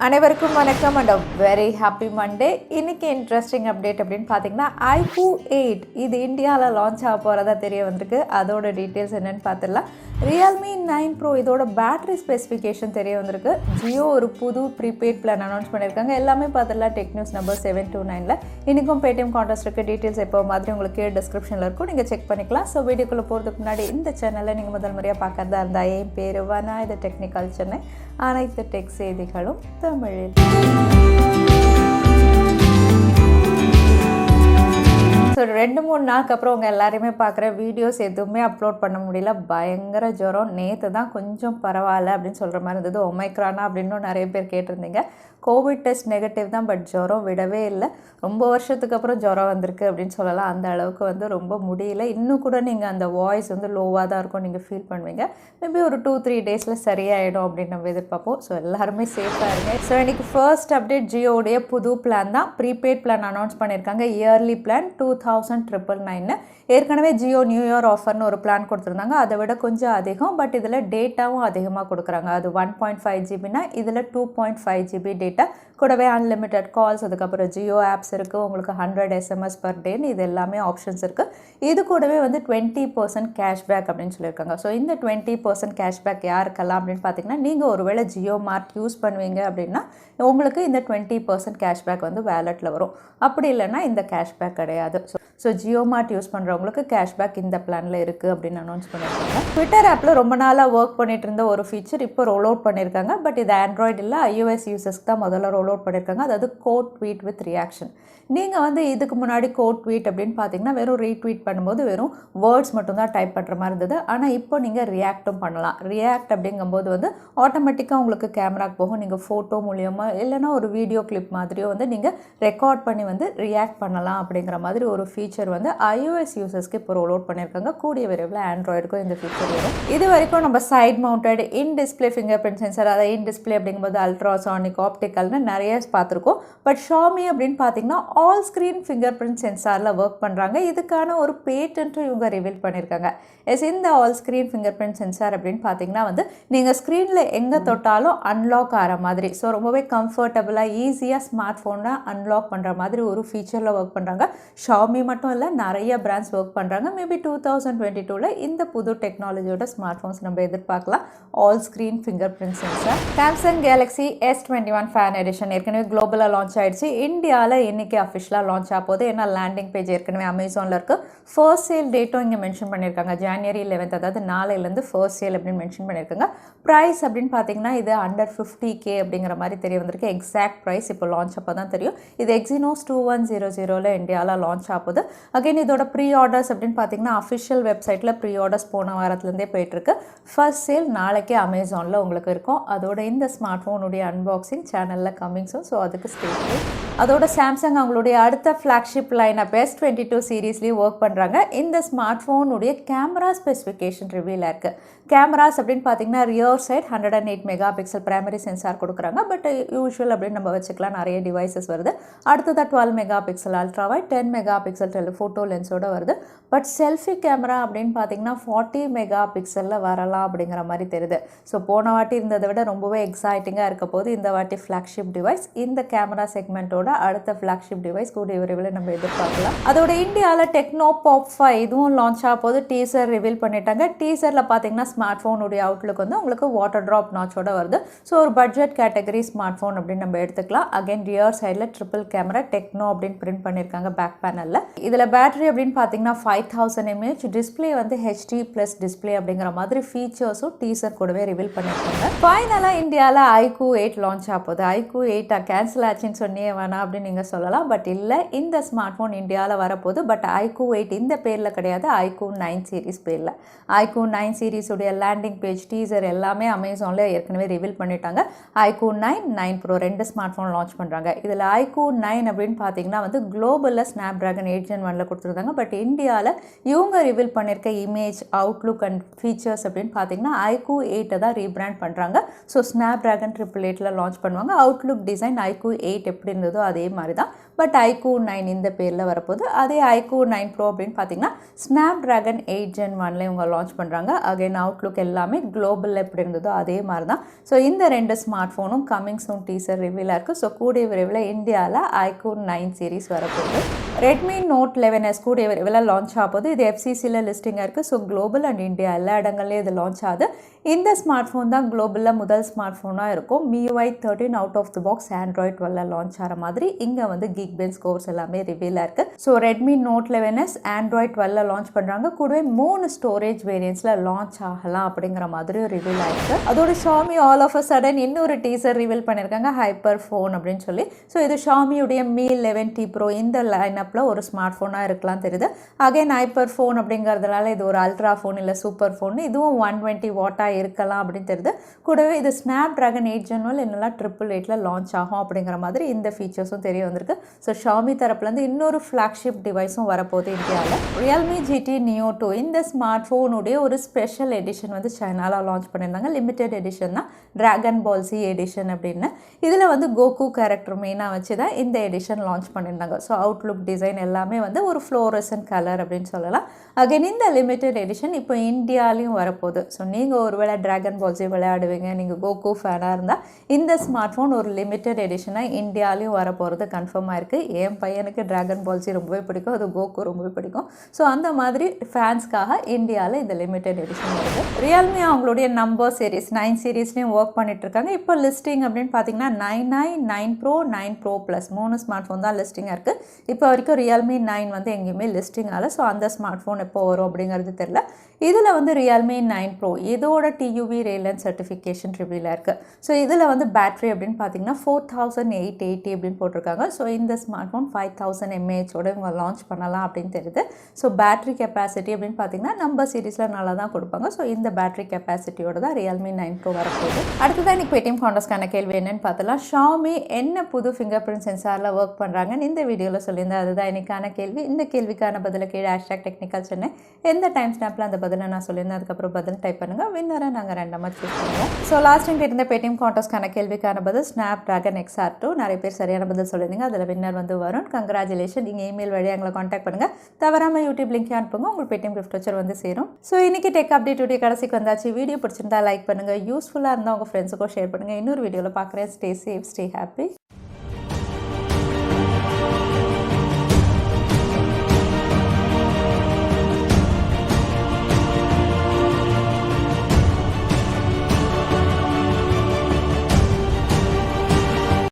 அனைவருக்கும் வணக்கம் and very happy Monday. இன்றைக்கி இன்ட்ரெஸ்டிங் அப்டேட் அப்படின்னு பார்த்தீங்கன்னா iQOO 8 இது இந்தியாவில் லான்ச் ஆக போகிறதா தெரிய வந்திருக்கு. அதோட டீட்டெயில்ஸ் என்னென்னு பார்த்துடலாம். Realme 9 Pro இதோட பேட்டரி ஸ்பெசிஃபிகேஷன் தெரிய வந்திருக்கு. ஜியோ ஒரு புது ப்ரீபெய்ட் பிளான் அனௌன்ஸ் பண்ணியிருக்காங்க. எல்லாமே பார்த்துடலாம் டெக் நியூஸ் நம்பர் 729ல். இன்றைக்கும் பேடிஎம் கான்டெஸ்ட் இருக்குது. டீட்டெயில்ஸ் எப்போ மாதிரி உங்களுக்கு டிஸ்கிரிப்ஷனில் இருக்கும், நீங்கள் செக் பண்ணிக்கலாம். ஸோ வீடியோக்குள்ளே போகிறதுக்கு முன்னாடி இந்த சேனலில் நீங்கள் முதல் முறையாக பார்க்குறதா இருந்தால் என் பேர் வனா, இது டெக்னிக்கல் சென்னை. அனைத்து டெக் செய்திகளும் தமிழில். ஸோ 2-3 நாளுக்கு அப்புறம் உங்கள் எல்லாருமே பார்க்குற வீடியோஸ் எதுவுமே அப்லோட் பண்ண முடியல. பயங்கர ஜுரம். நேற்று தான் கொஞ்சம் பரவாயில்ல அப்படின்னு சொல்கிற மாதிரி இருந்தது. ஒமைக்ரானா அப்படின்னு நிறைய பேர் கேட்டிருந்தீங்க. கோவிட் டெஸ்ட் நெகட்டிவ் தான், பட் ஜுரம் விடவே இல்லை. ரொம்ப வருஷத்துக்கு அப்புறம் ஜுரம் வந்திருக்கு அப்படின்னு சொல்லலாம். அந்த அளவுக்கு ரொம்ப முடியல. இன்னும் கூட நீங்கள் அந்த வாய்ஸ் லோவாக தான் இருக்கும், நீங்கள் ஃபீல் பண்ணுவீங்க. மேபி ஒரு 2-3 டேஸில் சரியாயிடும் அப்படின்னு நம்ம எதிர்பார்ப்போம். ஸோ எல்லாருமே சேஃபாக இருங்க. ஸோ இன்றைக்கி ஃபர்ஸ்ட் அப்டேட் ஜியோடைய புது பிளான் தான். ப்ரீபெய்ட் பிளான் அனௌன்ஸ் பண்ணியிருக்காங்க. Yearly plan 20,999. ஏற்கனவே ஜியோ நியூ இயர் ஆஃபர்னு ஒரு பிளான் கொடுத்துருந்தாங்க. அதை விட கொஞ்சம் அதிகம், பட் இதில் டேட்டாவும் அதிகமாக கொடுக்குறாங்க. அது 1.5 ஜிபினா இதில் 2.5 ஜிபி டேட்டா, கூடவே அன்லிமிட்டட் கால்ஸ், அதுக்கப்புறம் ஜியோ ஆப்ஸ் இருக்குது, உங்களுக்கு 100 எஸ்எம்எஸ் பர் டேன்னு இது எல்லாமே ஆப்ஷன்ஸ் இருக்குது. இது கூடவே 20% கேஷ்பேக் அப்படின்னு சொல்லியிருக்காங்க. ஸோ இந்த 20% கேஷ்பேக் யாருக்கெல்லாம் அப்படின்னு பார்த்தீங்கன்னா, நீங்கள் ஒருவேளை ஜியோ மார்ட் யூஸ் பண்ணுவீங்க அப்படின்னா உங்களுக்கு இந்த 20% கேஷ்பேக் வேலெட்டில் வரும். அப்படி இல்லைன்னா இந்த கேஷ்பேக் கிடையாது. ஸோ ஜியோ மார்ட் யூஸ் பண்ணுறவங்களுக்கு கேஷ்பேக் இந்த பிளானில் இருக்குது அப்படின்னு அனௌன்ஸ் பண்ணியிருக்காங்க. ட்விட்டர் ஆப்பில் ரொம்ப நாளாக ஒர்க் பண்ணிட்டு இருந்த ஒரு ஃபீச்சர் இப்போ ரோல் அவுட் பண்ணியிருக்காங்க. பட் இது ஆண்ட்ராய்டு இல்லை, iOS யூசர்ஸ்க்கு தான் முதல்ல ரோல் அவுட் பண்ணியிருக்காங்க. அதாவது கோட் ட்வீட் வித் ரியாக்ஷன். நீங்கள் இதுக்கு முன்னாடி கோட் ட்வீட் அப்படின்னு பார்த்தீங்கன்னா வெறும் ரீட்வீட் பண்ணும்போது வெறும் வேர்ட்ஸ் மட்டும்தான் டைப் பண்ணுற மாதிரி இருந்தது. ஆனால் இப்போ நீங்கள் ரியாக்டும் பண்ணலாம். ரியாக்ட் அப்படிங்கும்போது ஆட்டோமேட்டிக்காக உங்களுக்கு கேமராக்கு போகும். நீங்கள் ஃபோட்டோ மூலியமாக இல்லைனா ஒரு வீடியோ கிளிப் மாதிரியோ நீங்கள் ரெக்கார்ட் பண்ணி ரியாக்ட் பண்ணலாம் அப்படிங்கிற மாதிரி ஒரு ஃபீச்சர் iOS யூசர்ஸ்க்கு இப்போ ரோல் அவுட் பண்ணியிருக்காங்க. கூடிய விரைவில் ஆண்ட்ராய்டுக்கும் இந்த ஃபீச்சர் வரும். இது வரைக்கும் நம்ம side mounted in display finger print sensor, அதாவது இன் டிஸ்பிளே அப்படிங்கும்போது அல்ட்ராசானிக், ஆப்டிக்கல்னு நிறைய பார்த்துருக்கோம். பட் Xiaomi அப்படின்னு பார்த்தீங்கன்னா ஆல் ஸ்க்ரீன் ஃபிங்கர் பிரிண்ட் சென்சாரில் ஒர்க் பண்ணுறாங்க. இதுக்கான ஒரு பேட்டன்ட்டும் இவங்க ரிவீல் பண்ணியிருக்காங்க. இந்த all screen finger print sensor அப்படின்னு பார்த்தீங்கன்னா நீங்கள் ஸ்க்ரீனில் எங்கே தொட்டாலும் அன்லாக் ஆகிற மாதிரி, ஸோ ரொம்பவே கம்ஃபர்டபுளாக ஈஸியாக ஸ்மார்ட் ஃபோனை அன்லாக் பண்ணுற மாதிரி ஒரு ஃபீச்சரில் ஒர்க் பண்ணுறாங்க. Xiaomi மட்டும் இல்லை, நிறைய பிராண்ட்ஸ் ஒர்க் பண்ணுறாங்க. மேபி 2022ல் இந்த புது டெக்னாலஜியோட ஸ்மார்ட் ஃபோன்ஸ் நம்ம எதிர்பார்க்கலாம். All screen finger print sensor. Samsung Galaxy S21 fan edition ஏற்கனவே குளோபலாக லான்ச் ஆகிடுச்சு. இந்தியாவில் இன்றைக்கி அஃபிஷியலாக லான்ச் ஆக போகுது. ஏன்னா லேண்டிங் பேஜ் ஏற்கனவே அமேசானில் இருக்குது. ஃபர்ஸ்ட் சேல் டேட்டும் இங்கே மென்ஷன் பண்ணியிருக்காங்க. January 11, அதாவது நாளையிலேருந்து ஃபர்ஸ்ட் சேல் அப்படின்னு மென்ஷன் பண்ணியிருக்காங்க. ப்ரைஸ் அப்படின்னு பார்த்தீங்கன்னா இது அண்டர் 50K அப்படிங்கிற மாதிரி தெரிய வந்திருக்கு. எக்ஸாக்ட் ப்ரைஸ் இப்போ லான்ச் அப்போ தான் தெரியும். இது Exynos 2100ல் இந்தியாவில் லான்ச் ஆகுது. அகைன் இதோட ப்ரீ ஆர்டர்ஸ் அப்படின்னு பார்த்தீங்கன்னா அஃபிஷியல் வெப்சைட்டில் ப்ரீ ஆர்டர்ஸ் போன வாரத்துலேருந்தே போயிட்டுருக்கு. ஃபர்ஸ்ட் சேல் நாளைக்கே அமேசானில் உங்களுக்கு இருக்கும். அதோட இந்த ஸ்மார்ட் ஃபோனுடைய அன்பாக்சிங் சேனலில் கம்மிங்ஸும், ஸோ அதுக்கு ஸ்டேட். அதோட சாம்சங் அவங்களுடைய அடுத்த ஃப்ளாக்ஷிப் லைனப் S22 சீரீஸ்லேயும் ஒர்க் பண்ணுறாங்க. இந்த ஸ்மார்ட் ஃபோனுடைய கேமரா ஸ்பெசிஃபிகேஷன் ரிவீலாக இருக்குது. கேமராஸ் அப்படின்னு பார்த்தீங்கன்னா rear side 108 mega pixel primary sensor கொடுக்குறாங்க. பட் யூஷுவல் அப்படின்னு நம்ம வச்சுக்கலாம், நிறைய டிவைசஸ் வருது. அடுத்ததாக 12 mega pixel ultrawide, 10 mega pixel telephoto லென்ஸோட வருது. பட் செல்ஃபி கேமரா அப்படின்னு பார்த்தீங்கன்னா 40 மெகா பிக்சலில் வரலாம் அப்படிங்கிற மாதிரி தெரியுது. ஸோ போன வாட்டி இருந்ததை விட ரொம்பவே எக்ஸைட்டிங்காக இருக்க போது இந்த வாட்டி ஃப்ளாக்ஷிப் டிவைஸ். இந்த கேமரா செக்மெண்ட்டோட அடுத்த ஃப்ளாக்ஷிப் டிவைஸ் கூடிய விரைவில் நம்ம எதிர்பார்க்கலாம். அதோட இந்தியாவில் Tecno POP 5 இதுவும் லான்ச் ஆக போது டீசர் ரிவீல் பண்ணிட்டாங்க. டீசரில் பார்த்தீங்கன்னா ஸ்மார்ட் ஃபோனுடைய அவுட்லுக் உங்களுக்கு வாட்டர் ட்ராப் நாச்சோட வருது. ஸோ ஒரு பட்ஜெட் கேட்டகரி ஸ்மார்ட் ஃபோன் அப்படின்னு நம்ம எடுத்துக்கலாம். அகைன் ரியர் சைடில் ட்ரிபிள் கேமரா டெக்னோ அப்படின்னு பிரிண்ட் பண்ணியிருக்காங்க பேக் பேனலில். இதில் பேட்டரி அப்படின்னு பார்த்தீங்கன்னா 5000 mAh, டிஸ்பிளே HD+ டிஸ்பிளே அப்படிங்கிற மாதிரி ஃபீச்சர்ஸும் டீசர் கூடவே ரிவீல் பண்ணியிருக்காங்க. ஃபைனலாக இந்தியாவில் iQOO 8 லான்ச் ஆக போகுது. iQOO 8 கேன்சல் ஆச்சுன்னு சொன்னே வேணாம் அப்படின்னு நீங்கள் சொல்லலாம். பட் இல்லை, இந்த ஸ்மார்ட் ஃபோன் இந்தியாவில் வரப்போகுது. பட் iQOO 8 இந்த பேரில் கிடையாது, iQOO 9 சீரீஸ் பேரில். iQOO 9 சீரீஸுடைய லேண்டிங் பேஜ் டீசர் எல்லாமே அமேசானில் ஏற்கனவே ரிவீல் பண்ணிட்டாங்க. iQOO 9 Pro 2 smart phone launch பண்ணுறாங்க. இதில் iQOO 9 அப்படின்னு பார்த்தீங்கன்னா குளோபலில் ஸ்னாப்டிராகன் 8 Gen 1ல கொடுத்துருந்தாங்க. பட் இந்தியாவில் இவங்க ரிவீல் பண்ணியிருக்க இமேஜ், அவுட்லுக் அண்ட் ஃபீச்சர்ஸ் அப்படின்னு பார்த்தீங்கன்னா iQOO 8 தான் ரீபிராண்ட் பண்ணுறாங்க. ஸோ ஸ்னாப்ட்ராகன் 888ல லான்ச் பண்ணுவாங்க. அவுட்லுக் டிசைன் iQOO 8 எப்படி இருந்ததோ அதே மாதிரி தான். பட் iQOO 9 இந்த பேரில் வரப்போகுது. அதே iQOO 9 Pro அப்படின்னு பார்த்தீங்கன்னா ஸ்னாப்ட்ராகன் 8 Gen 1ல இவங்க லான்ச் பண்ணுறாங்க. அகைன் அவுட்லுக் எல்லாமே குளோபலில் எப்படி இருந்ததோ அதே மாதிரி தான். ஸோ இந்த 2 ஸ்மார்ட் ஃபோனும் கமிங் சூன் டீசர் ரிவீலாக இருக்குது. ஸோ கூடிய விரைவில் இந்தியாவில் iQOO 9 சீரிஸ் வரப்போகுது. Redmi Note 11s கூடிய விரைவில் லான்ச் ஆகுது. இது FCCல லிஸ்டிங்காக இருக்குது. ஸோ குளோபல் அண்ட் இந்தியா எல்லா இடங்கள்லையும் இது லான்ச் ஆகுது. இந்த ஸ்மார்ட் ஃபோன் தான் குளோபலில் முதல் ஸ்மார்ட் ஃபோனாக இருக்கும். MIUI 13 out of the box Android 12ல லான்ச் ஆகிற மாதிரி இங்கே வந்து Geekbench ஸ்கோர்ஸ் எல்லாமே ரிவீலாக இருக்குது. So Redmi Note 11s Android 12ல லான்ச் பண்ணுறாங்க. கூடவே 3 ஸ்டோரேஜ் வேரியன்ட்ஸில் லான்ச் ஆகலாம் அப்படிங்கிற மாதிரி ரிவீல் ஆகிருக்கு. அதோட Xiaomi all of a sudden இன்னொரு டீசர் ரிவீல் பண்ணியிருக்காங்க, ஹைப்பர் ஃபோன் அப்படின்னு சொல்லி. ஸோ இது Xiaomiயுடைய Mi 11T Pro இந்த லைனப்பில் ஒரு ஸ்மார்ட் ஃபோனாக இருக்கலாம் தெரியுது. அகைன் ஹைப்பர் ஃபோன் அப்படிங்கிறதுனால இது ஒரு அல்ட்ரா ஃபோன் இல்லை சூப்பர் ஃபோன், இதுவும் 120 வாட்டாக இருக்கலாம் அப்படின்னு தெரியுது. கூடவே இது ஸ்னாப்ட்ராகன் 8 Gen 1 என்னெல்லாம் 888ல லான்ச் ஆகும் அப்படிங்கிற மாதிரி இந்த ஃபீச்சர்ஸும் தெரிய வந்திருக்கு. ஸோ Xiaomi தரப்புலேருந்து இன்னொரு ஃப்ளாக்ஷிப் டிவைஸும் வரப்போகுது இந்தியாவில். Realme GT Neo 2 இந்த ஸ்மார்ட் ஃபோனுடைய ஒரு ஸ்பெஷல் எடிஷன் வந்து சைனாவில் லான்ச் பண்ணியிருந்தாங்க. லிமிடெட் எடிஷன் தான், டிராகன் பால் சி எடிஷன் அப்படின்னு. இதில் வந்து கோகு கேரக்டர் மெயினாக வச்சு தான் இந்த எடிஷன் லான்ச் பண்ணியிருந்தாங்க. ஸோ அவுட்லுக் டிசைன் எல்லாமே வந்து ஒரு ஃப்ளோரசன்ட் கலர் அப்படின்னு சொல்லலாம். அகைன் இந்த லிமிடெட் எடிஷன் இப்போ இந்தியாலையும் வரப்போகுது. ஸோ நீங்கள் ஒருவேளை டிராகன் பால்ஸி விளையாடுவீங்க, நீங்கள் கோகு ஃபேனாக இருந்தால் இந்த ஸ்மார்ட் ஃபோன் ஒரு லிமிடெட் எடிஷனாக இந்தியாலையும் வரப்போகிறது கன்ஃபார்மாக இருக்குது. என் பையனுக்கு டிராகன் பால்ஸி ரொம்பவே பிடிக்கும், அது கோகு ரொம்பவே பிடிக்கும். ஸோ அந்த மாதிரி ஃபேன்ஸ்க்காக இந்தியாவில் இந்த லிமிடெட் எடிஷன் வருது. ரியல்மி அவங்களுடைய நம்பர் சீரிஸ் 9 சீரீஸ்லேயும் ஒர்க் பண்ணிட்டுருக்காங்க. இப்போ லிஸ்டிங் அப்படின்னு பார்த்தீங்கன்னா 9i, 9 Pro, 9 Pro Plus 3 smart phone தான் லிஸ்டிங்காக இருக்குது. இப்போ வரைக்கும் Realme 9 வந்து எங்கேயுமே லிஸ்டிங் ஆகலை. ஸோ அந்த ஸ்மார்ட் ஃபோன் எப்போ வரும் அப்படிங்கிறது தெரியல. இதில் வந்து Realme 9 Pro இதோட TUV ரேலன் சர்டிஃபிகேஷன் ரிவீலாக இருக்குது. ஸோ இதில் வந்து பேட்ரி அப்படின்னு பார்த்தீங்கன்னா 4880 அப்படின்னு போட்டிருக்காங்க. ஸோ இந்த ஸ்மார்ட் ஃபோன் 5000 mAhோட இவங்க லான்ச் பண்ணலாம் அப்படின்னு தெரியுது. ஸோ பேட்ரி கெப்பாசிட்டி அப்படின்னு பார்த்தீங்கன்னா நம்பர் சீரீஸில் நல்லா தான் கொடுப்பாங்க. ஸோ இந்த பேட்ரி கெப்பாசிட்டியோட தான் Realme 9 Pro வரப்போகுது. அடுத்ததான் இன்றைக்கி பேடிஎம் காண்டஸ்ட்கான கேள்வி என்னன்னு பார்த்தலாம். Xiaomi என்ன புது ஃபிங்கர் பிரிண்ட் சென்சாரில் ஒர்க் பண்ணுறாங்கன்னு இந்த வீடியோவில் சொல்லியிருந்தேன். அதுதான் இன்றைக்கான கேள்வி. இந்த கேள்விக்கான பதிலை கீழே #Technical Chennai எந்த டைம் ஸ்னாப்பில் அந்த பதிலை நான் சொல்லியிருந்தேன். அதுக்கப்புறம் பதில் டைப் பண்ணுங்கள். வின்னரை நாங்கள் ரேண்டமாக சூஸ் பண்ணுவோம். ஸோ லாஸ்ட் டைம் கேட்டிருந்த பேடிஎம் காண்டஸ்ட்கான கேள்விக்கான பதில் ஸ்னாப்ட்ராகன் XR2. நிறைய பேர் சரியான பதில் சொல்லியிருந்தீங்க. அதில் வின்னர் வந்து வரும். கங்க்ராச்சுலேஷன். நீங்கள் இமெயில் வழியாக எங்களை காண்டாக்ட் பண்ணுங்கள். தவறாமல் யூடியூப் லிங்க் அனுப்புங்க, உங்களுக்கு பேடிஎம் கிஃப்ட் வச்சர் வந்து சேரும். ஸோ இன்றைக்கி டெக் அப்டேட் வீடியோ கடைசிக்கு வந்தாச்சு. வீடியோ பிடிச்சிருந்தா லைக் பண்ணுங்கள், யூஸ்ஃபுல்லாக இருந்தால் உங்கள் ஃப்ரெண்ட்ஸுக்கும் ஷேர் பண்ணுங்கள். இன்னொரு வீடியோவில் பார்க்குறேன். Stay safe, stay happy.